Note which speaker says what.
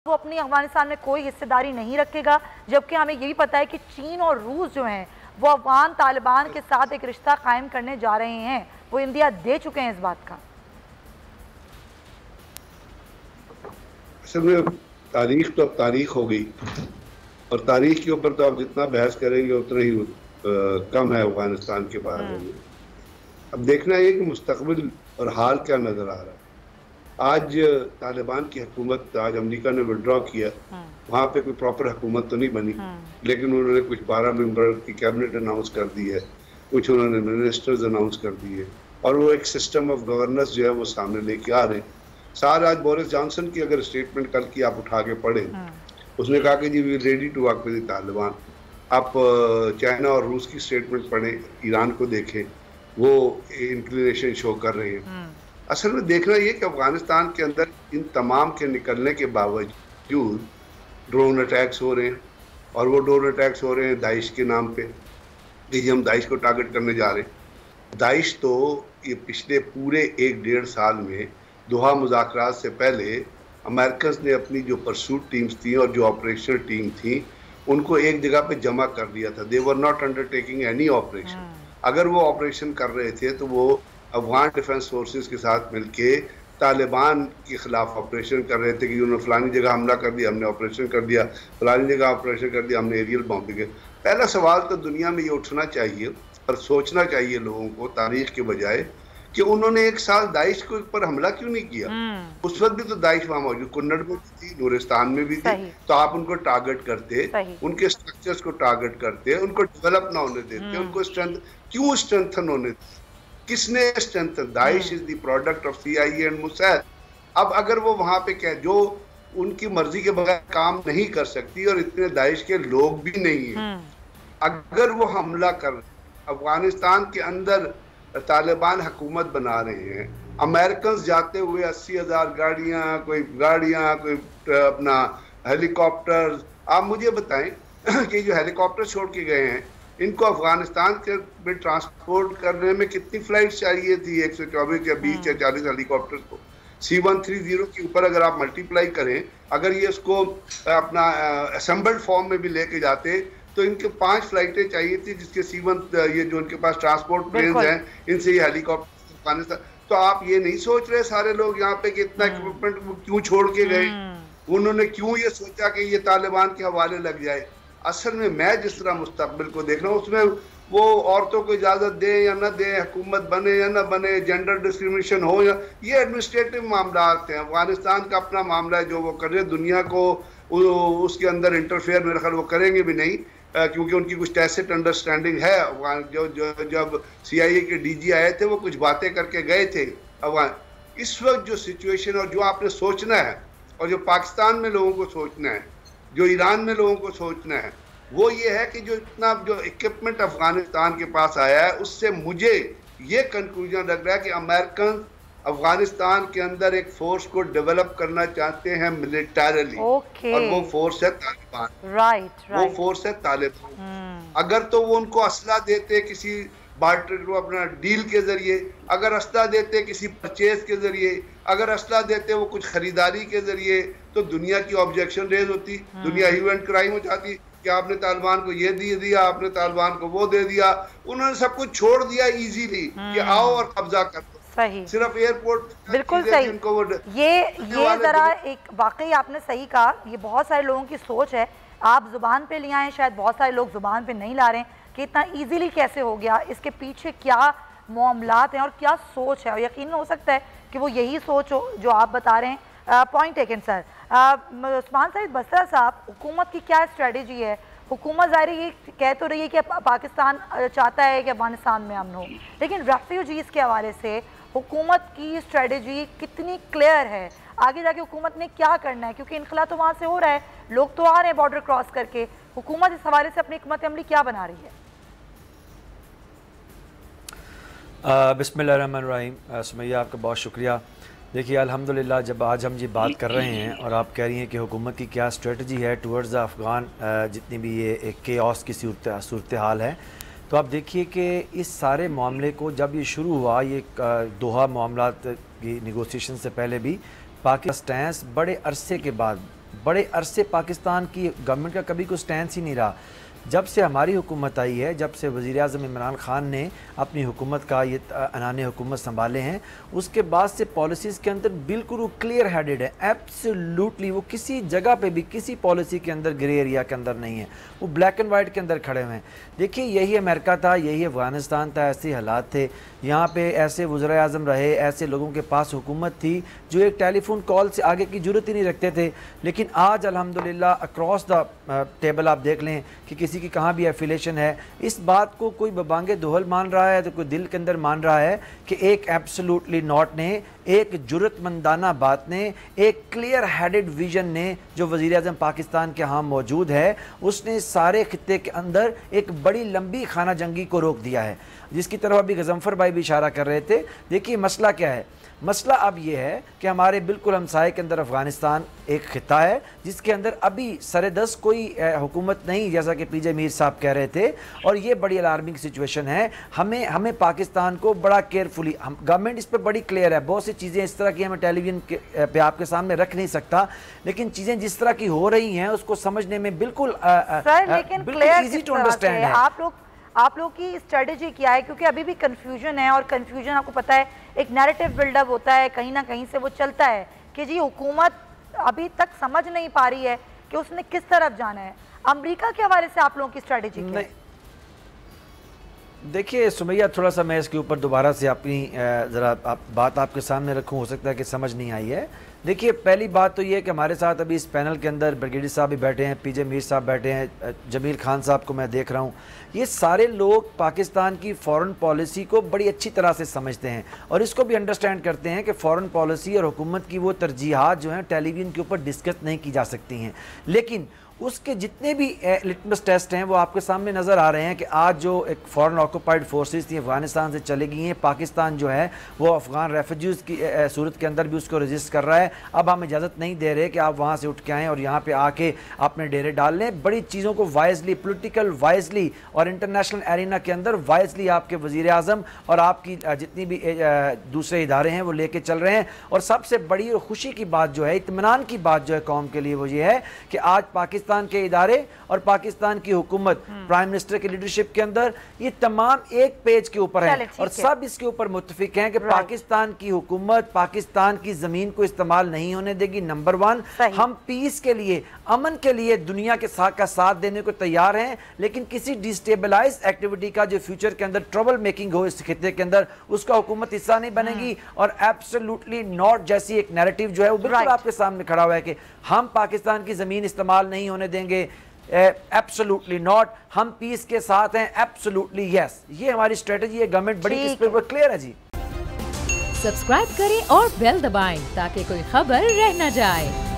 Speaker 1: वो अपनी अफगानिस्तान में कोई हिस्सेदारी नहीं रखेगा, जबकि हमें ये भी पता है कि चीन और रूस जो हैं वो अफगान तालिबान के साथ एक रिश्ता कायम करने जा रहे हैं। वो इंडिया दे चुके हैं इस बात का।
Speaker 2: असल में तारीख तो अब तारीख हो गई, और तारीख के ऊपर तो आप जितना बहस करेंगे उतना ही कम है अफगानिस्तान के बारे में। अब देखना है कि मुस्तकबिल और हाल क्या नजर आ रहा है। आज तालिबान की हुकूमत, आज अमेरिका ने विड्रॉ किया, वहाँ पे कोई प्रॉपर हुकूमत तो नहीं बनी, लेकिन उन्होंने कुछ 12 मेंबर की कैबिनेट अनाउंस कर दी है, कुछ उन्होंने मिनिस्टर्स अनाउंस कर दिए, और वो एक सिस्टम ऑफ गवर्नेंस जो है वो सामने लेके आ रहे हैं। सार आज बोरिस जॉनसन की अगर स्टेटमेंट कल की आप उठा के पढ़े, उसने कहा कि जी we ready to work with Taliban. आप चाइना और रूस की स्टेटमेंट पढ़े, ईरान को देखें, वो इंक्लिनेशन शो कर रहे हैं। असल में देखना ये कि अफगानिस्तान के अंदर इन तमाम के निकलने के बावजूद ड्रोन अटैक्स हो रहे हैं, और वो ड्रोन अटैक्स हो रहे हैं दाइश के नाम पे कि हम दाइश को टारगेट करने जा रहे हैं। दाइश तो ये पिछले पूरे 1-1.5 साल में दोहा मुज़ाकरात से पहले अमेरिकन ने अपनी जो परसूट टीम्स थी और जो ऑपरेशनल टीम थी उनको एक जगह पे जमा कर दिया था। They were not undertaking any operation. अगर वो ऑपरेशन कर रहे थे तो वो अफगान डिफेंस फोर्सेस के साथ मिलके तालिबान के खिलाफ ऑपरेशन कर रहे थे कि उन्होंने फलानी जगह हमला कर दिया, हमने ऑपरेशन कर दिया, फलानी जगह ऑपरेशन कर दिया, हमने एरियल बॉम्बिंग। पहला सवाल तो दुनिया में ये उठना चाहिए और सोचना चाहिए लोगों को तारीख के बजाय कि उन्होंने एक साल दाइश के ऊपर हमला क्यों नहीं किया। उस वक्त भी तो दाइश वहां मौजूद, कुन्नड़ में भी थी, नूरिस्तान में भी थी, तो आप उनको टारगेट करते, उनके स्ट्रक्चर्स को टारगेट करते, उनको डेवलप ना होने देते, उनको क्यों स्ट्रेंथन होने देते? किसने strengthen? Daesh is the product of CIA and Musaid. अब अगर वो वहां पे क्या जो उनकी मर्जी के बगैर काम नहीं कर सकती और इतने दाइश के लोग भी नहीं है, अगर वो हमला कर अफगानिस्तान के अंदर तालिबान हुकूमत बना रहे हैं, अमेरिकन जाते हुए 80,000 गाड़ियां, कोई अपना हेलीकॉप्टर, आप मुझे बताएं कि जो हेलीकॉप्टर छोड़ के गए हैं इनको अफगानिस्तान के में ट्रांसपोर्ट करने में कितनी फ्लाइट चाहिए थी? 124 या 20 या 40 हेलीकॉप्टर्स को C-130 के ऊपर अगर आप मल्टीप्लाई करें, अगर ये इसको अपना असेंबल्ड फॉर्म में भी लेके जाते तो इनके 5 फ्लाइटें चाहिए थी, जिसके C-1 ये जो इनके पास ट्रांसपोर्ट प्लेन्स हैं, इनसे ये हेलीकॉप्टर अफगानिस्तान। तो आप ये नहीं सोच रहे सारे लोग यहाँ पे कि इतना इक्विपमेंट क्यों छोड़ के गए? उन्होंने क्यों ये सोचा कि ये तालिबान के हवाले लग जाए? असल में मैं जिस तरह मुस्तकबिल को देख रहा हूँ उसमें वो औरतों को इजाज़त दें या न दें, हुकूमत बने या न बने, जेंडर डिस्क्रिमिनेशन हो, या ये एडमिनिस्ट्रेटिव मामला हैं। अफगानिस्तान का अपना मामला है, जो वो कर रहे, दुनिया को उसके अंदर इंटरफेयर मेरे ख्याल वो करेंगे भी नहीं, क्योंकि उनकी कुछ टैसिट अंडरस्टैंडिंग है। अफगान जब CIA के DG आए थे वो कुछ बातें करके गए थे अफगान। इस वक्त जो सिचुएशन और जो आपने सोचना है और जो पाकिस्तान में लोगों को सोचना है, जो ईरान में लोगों को सोचना है, वो ये है कि जो इतना जो इक्विपमेंट अफगानिस्तान के पास आया है उससे मुझे ये कंक्लूजन लग रहा है कि अमेरिकन अफगानिस्तान के अंदर एक फोर्स को डेवलप करना चाहते हैं मिलिटरीली, और वो फोर्स है तालिबान। वो फोर्स है तालिबान। अगर तो वो उनको असला देते किसी बार्टर को अपना डील के जरिए, अगर असला देते किसी परचेज के जरिए, अगर असला देते वो कुछ खरीदारी के जरिए, तो दुनिया की ऑब्जेक्शन रेज होती, दुनिया ह्यू एंड क्राइम हो जाती कि आपने तालिबान को ये दे दिया, आपने तालिबान को वो दे दिया। उन्होंने सब कुछ छोड़ दिया इजीली कि आओ और कब्जा कर दो।
Speaker 1: सही,
Speaker 2: सिर्फ एयरपोर्ट।
Speaker 1: बिल्कुल सही। ये जरा एक वाकई आपने सही कहा, ये बहुत सारे लोगों की सोच है, आप जुबान पे ले आए, शायद बहुत सारे लोग जुबान पे नहीं ला रहे हैं कि इतना इजीली कैसे हो गया, इसके पीछे क्या मामलात हैं और क्या सोच है। और यकीन हो सकता है कि वो यही सोच हो जो आप बता रहे हैं। Point taken sir. Usman Saeed Basra साहब, हुकूमत की क्या स्ट्रेटजी है? हुकूमत ज़ाहिर ये कह तो रही है कि पाकिस्तान चाहता है कि अफगानिस्तान में अमन हो, लेकिन रेफ्यूजीज़ के हवाले से हुकूमत की स्ट्रेटजी कितनी क्लियर है? आगे जाके हुकूमत ने क्या करना है? क्योंकि इनखला तो वहाँ से हो रहा है, लोग तो आ रहे हैं बॉर्डर क्रॉस करके। हुकूमत इस हवाले से अपनी हिकमत अमली क्या बना रही है?
Speaker 3: बिस्मिल्लाहिर्रहमानिर्रहीम। सुमैया, आपका बहुत शुक्रिया। देखिए, अल्हम्दुलिल्लाह, जब आज हम ये बात कर रहे हैं और आप कह रही हैं कि हुकूमत की क्या स्ट्रेटजी है टूवर्ड्स अफ़गान, जितनी भी ये एक केओस की सूरत हाल है, तो आप देखिए कि इस सारे मामले को जब ये शुरू हुआ, ये दोहा मामलात की निगोसिएशन से पहले भी पाकिस्तान बड़े अरसे के बाद बड़े अरसे पाकिस्तान की गवर्नमेंट का कभी कोई स्टैंड ही नहीं रहा। जब से हमारी हुकूमत आई है, जब से वज़ीर-ए-आज़म इमरान ख़ान ने अपनी हुकूमत का ये अनाने हुकूमत संभाले हैं, उसके बाद से पॉलिसीज़ के अंदर बिल्कुल वो क्लियर हेडेड है। एब्सोल्युटली वो किसी जगह पे भी किसी पॉलिसी के अंदर ग्रे एरिया के अंदर नहीं है, वो ब्लैक एंड वाइट के अंदर खड़े हुए हैं। देखिए यही अमेरिका था, यही अफ़गानिस्तान था, ऐसे हालात थे। यहाँ पे ऐसे वज़ीर-ए-आज़म रहे, ऐसे लोगों के पास हुकूमत थी जो एक टेलीफोन कॉल से आगे की ज़रूरत ही नहीं रखते थे। लेकिन आज अल्हम्दुलिल्लाह अक्रॉस द टेबल आप देख लें कि किसी की कहाँ भी एफिलेशन है, इस बात को कोई बबांगे दोहल मान रहा है तो कोई दिल के अंदर मान रहा है कि एक एब्सोल्युटली नॉट ने, एक जुर्रतमंदाना बात ने, एक क्लियर हेडेड विजन ने जो वज़ीर-ए-आज़म पाकिस्तान के यहाँ मौजूद है, उसने सारे खित्ते के अंदर एक बड़ी लंबी खाना जंगी को रोक दिया है, जिसकी तरफ अभी गज़नफ़र भाई भी इशारा कर रहे थे। देखिए मसला क्या है, मसला अब ये है कि हमारे बिल्कुल हमसाये के अंदर अफ़गानिस्तान एक खिता है जिसके अंदर अभी सरेदस कोई हुकूमत नहीं, जैसा कि पीजे मीर साहब कह रहे थे, और ये बड़ी अलार्मिंग सिचुएशन है। हमें पाकिस्तान को बड़ा केयरफुली, गवर्नमेंट इस पर बड़ी क्लियर है, बहुत सी चीज़ें इस तरह की हमें टेलीविज़न पे आपके सामने रख नहीं सकता, लेकिन चीज़ें जिस तरह की हो रही हैं उसको समझने में बिल्कुल ईजी टू अंडरस्टैंड है।
Speaker 1: आप लोग की स्ट्रेटेजी क्या है, क्योंकि अभी भी कंफ्यूजन है, और कंफ्यूजन आपको पता है एक नैरेटिव बिल्डअप होता है, कहीं ना कहीं से वो चलता है कि जी हुकूमत अभी तक समझ नहीं पा रही है कि उसने किस तरफ जाना है। अमेरिका के हवाले से आप लोगों की स्ट्रेटेजी क्या है?
Speaker 3: देखिए सुमैया, थोड़ा सा मैं इसके ऊपर दोबारा से अपनी ज़रा बात आपके सामने रखूं, हो सकता है कि समझ नहीं आई है। देखिए पहली बात तो ये है कि हमारे साथ अभी इस पैनल के अंदर ब्रिगेडियर साहब भी बैठे हैं, पीजे मीर साहब बैठे हैं, जमील खान साहब को मैं देख रहा हूँ। ये सारे लोग पाकिस्तान की फ़ॉरेन पॉलिसी को बड़ी अच्छी तरह से समझते हैं और इसको भी अंडरस्टैंड करते हैं कि फ़ॉरेन पॉलिसी और हुकूमत की वो तरजीहात जो हैं टेलीविज़न के ऊपर डिस्कस नहीं की जा सकती हैं। लेकिन उसके जितने भी लिटमस टेस्ट हैं वो आपके सामने नज़र आ रहे हैं कि आज जो एक फॉरेन ऑक्यूपाइड फोर्सेस थी अफ़गानिस्तान से चले गई हैं, पाकिस्तान जो है वो अफ़गान रेफ्यूजीज़ की सूरत के अंदर भी उसको रजिस्ट कर रहा है। अब हम इजाज़त नहीं दे रहे कि आप वहाँ से उठ के आएँ और यहाँ पे आके अपने डेरे डाल लें। बड़ी चीज़ों को वाइजली, पोलिटिकल वाइजली और इंटरनेशनल एरिना के अंदर वाइजली आपके वज़ीर-ए-आज़म और आपकी जितनी भी दूसरे इदारे हैं वो लेके चल रहे हैं। और सबसे बड़ी और खुशी की बात जो है, इत्मीनान की बात जो है कौम के लिए, वो ये है कि आज पाकिस्तान के इदारे और पाकिस्तान की हुकूमत प्राइम मिनिस्टर की लीडरशिप के अंदर ये तमाम एक पेज के ऊपर है और सब इसके ऊपर मुत्तफिक हैं कि पाकिस्तान की हुकूमत पाकिस्तान की जमीन को इस्तेमाल नहीं होने देगी। नंबर वन, हम पीस के लिए, अमन के लिए दुनिया के साथ देने को तैयार हैं, लेकिन किसी डिस्टेबलाइज एक्टिविटी का जो फ्यूचर के अंदर ट्रबल मेकिंग हो इस खित्ते के अंदर, उसका हुकूमत हिस्सा नहीं बनेगी। और एब्सोल्युटली नॉट जैसी एक नैरेटिव जो है वो बिल्कुल आपके सामने खड़ा हुआ है कि हम पाकिस्तान की जमीन इस्तेमाल नहीं होने देंगे। एब्सोल्युटली नॉट, हम पीस के साथ हैं। एब्सोल्युटली यस, ये हमारी स्ट्रेटजी है। गवर्नमेंट बड़ी इस पर क्लियर है जी।
Speaker 4: सब्सक्राइब करें और बेल दबाएं ताकि कोई खबर रह न जाए।